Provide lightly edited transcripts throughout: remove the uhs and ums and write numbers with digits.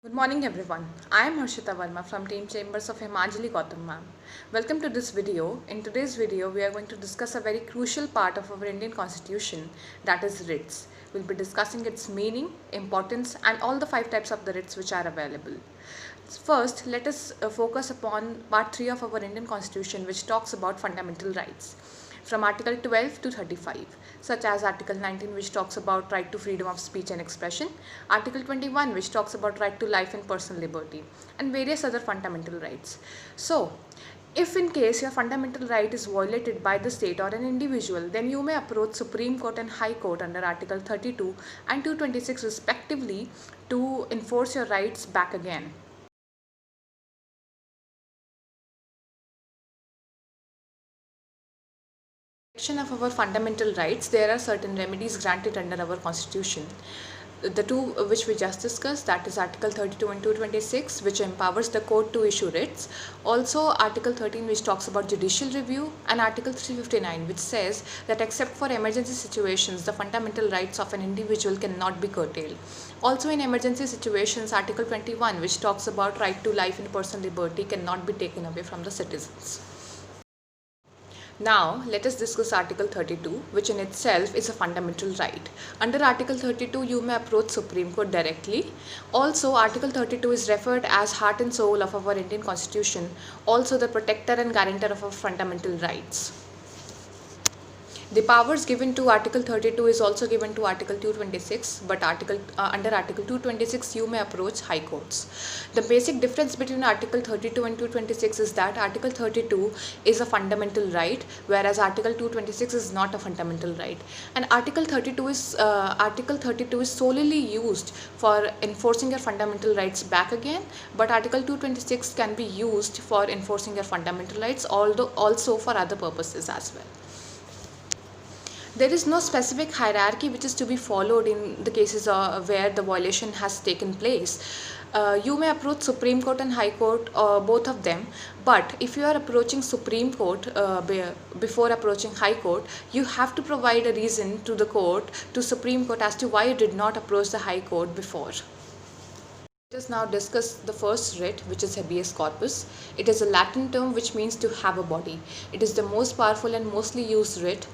Good morning everyone. I am Harshita Verma from Team Chambers of Himanjali Gautam ma'am. Welcome to this video. In today's video, we are going to discuss a very crucial part of our Indian Constitution, that is writs. We'll be discussing its meaning, importance and all the 5 types of the writs which are available. First, let us focus upon part 3 of our Indian Constitution, which talks about fundamental rights from Article 12 to 35, such as Article 19, which talks about right to freedom of speech and expression, Article 21, which talks about right to life and personal liberty, and various other fundamental rights. So, if in case your fundamental right is violated by the state or an individual, then you may approach Supreme Court and High Court under Article 32 and 226 respectively to enforce your rights back again. Of our fundamental rights, there are certain remedies granted under our constitution. The two which we just discussed, that is Article 32 and 226, which empowers the court to issue writs. Also Article 13, which talks about judicial review, and Article 359, which says that except for emergency situations, the fundamental rights of an individual cannot be curtailed. Also in emergency situations, Article 21, which talks about right to life and personal liberty, cannot be taken away from the citizens. Now, let us discuss Article 32, which in itself is a fundamental right. Under Article 32, you may approach Supreme Court directly. Also, Article 32 is referred as heart and soul of our Indian Constitution, also the protector and guarantor of our fundamental rights. The powers given to Article 32 is also given to Article 226, but under Article 226 you may approach high courts. The basic difference between Article 32 and 226 is that Article 32 is a fundamental right, whereas Article 226 is not a fundamental right. And Article 32 is solely used for enforcing your fundamental rights back again, but Article 226 can be used for enforcing your fundamental rights, although also for other purposes as well. There is no specific hierarchy which is to be followed in the cases where the violation has taken place. You may approach Supreme Court and High Court, both of them, but if you are approaching Supreme Court before approaching High Court, you have to provide a reason to the court, to Supreme Court, as to why you did not approach the High Court before. Let us now discuss the first writ, which is habeas corpus. It is a Latin term which means to have a body. It is the most powerful and mostly used writ.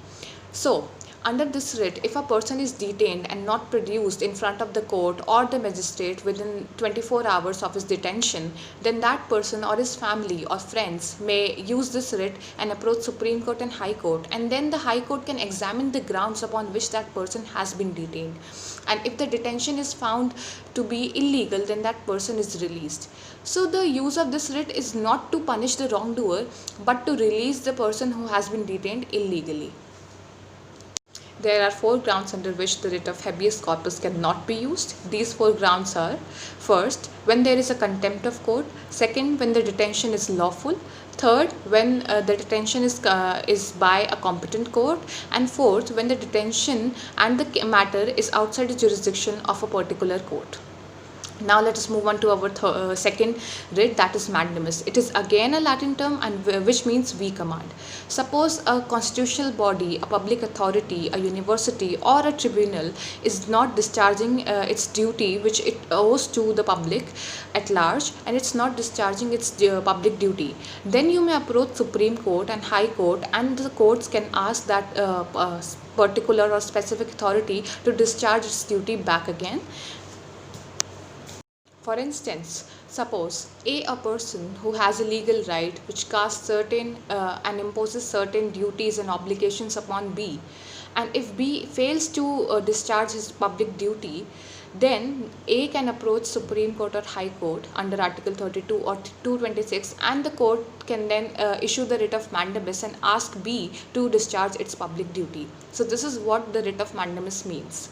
So, under this writ, if a person is detained and not produced in front of the court or the magistrate within 24 hours of his detention, then that person or his family or friends may use this writ and approach Supreme Court and High Court, and then the High Court can examine the grounds upon which that person has been detained. And if the detention is found to be illegal, then that person is released. So the use of this writ is not to punish the wrongdoer, but to release the person who has been detained illegally. There are 4 grounds under which the writ of habeas corpus cannot be used. These 4 grounds are: first, when there is a contempt of court; second, when the detention is lawful; third, when the detention is by a competent court; and fourth, when the detention and the matter is outside the jurisdiction of a particular court. Now let us move on to our second writ, that is mandamus. It is again a Latin term and which means we command. Suppose a constitutional body, a public authority, a university or a tribunal is not discharging its duty which it owes to the public at large, and it's not discharging its public duty, then you may approach Supreme Court and High Court, and the courts can ask that particular or specific authority to discharge its duty back again. For instance, suppose a person who has a legal right which casts certain and imposes certain duties and obligations upon B, and if B fails to discharge his public duty, then A can approach Supreme Court or High Court under Article 32 or 226, and the court can then issue the writ of mandamus and ask B to discharge its public duty. So this is what the writ of mandamus means.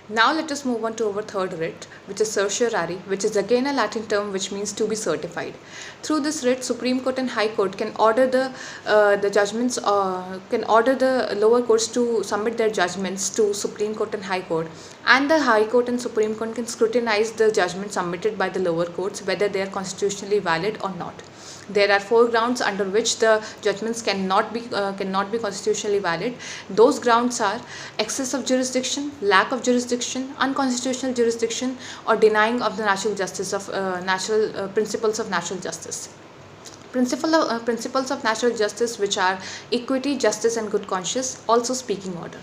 Now let us move on to our third writ, which is certiorari, which is again a Latin term which means to be certified. Through this writ, Supreme Court and High Court can order the judgments, can order the lower courts to submit their judgments to Supreme Court and High Court, and the High Court and Supreme Court can scrutinize the judgments submitted by the lower courts whether they are constitutionally valid or not. There are 4 grounds under which the judgments cannot be constitutionally valid. Those grounds are excess of jurisdiction, lack of jurisdiction, unconstitutional jurisdiction, or denying of the natural justice of principles of natural justice. Principles of natural justice, which are equity, justice, and good conscience, also speaking order.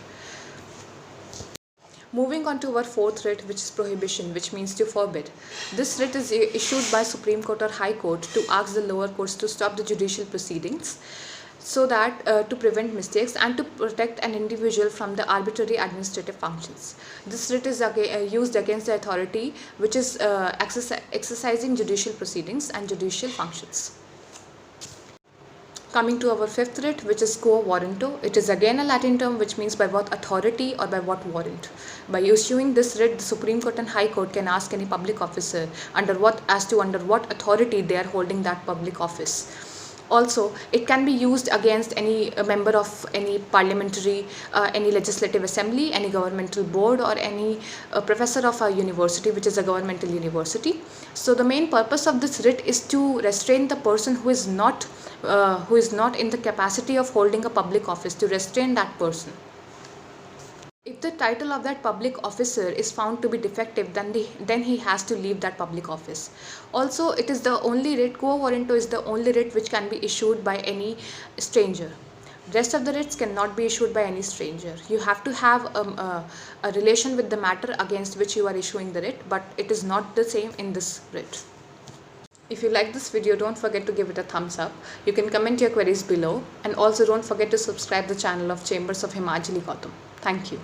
Moving on to our fourth writ, which is prohibition, which means to forbid. This writ is issued by Supreme Court or High Court to ask the lower courts to stop the judicial proceedings, so that to prevent mistakes and to protect an individual from the arbitrary administrative functions. This writ is used against the authority which is exercising judicial proceedings and judicial functions. Coming to our fifth writ, which is quo warranto. It is again a Latin term which means by what authority or by what warrant. By issuing this writ, the Supreme Court and High Court can ask any public officer under what authority they are holding that public office. Also, it can be used against any member of any parliamentary, any legislative assembly, any governmental board, or any professor of a university which is a governmental university. So the main purpose of this writ is to restrain the person who is not in the capacity of holding a public office, to restrain that person. If the title of that public officer is found to be defective, then he has to leave that public office. Also, it is the only writ, quo warranto is the only writ which can be issued by any stranger. Rest of the writs cannot be issued by any stranger. You have to have a relation with the matter against which you are issuing the writ, but it is not the same in this writ. If you like this video, don't forget to give it a thumbs up. You can comment your queries below, and also don't forget to subscribe the channel of Chambers of Himachali Gautam. Thank you.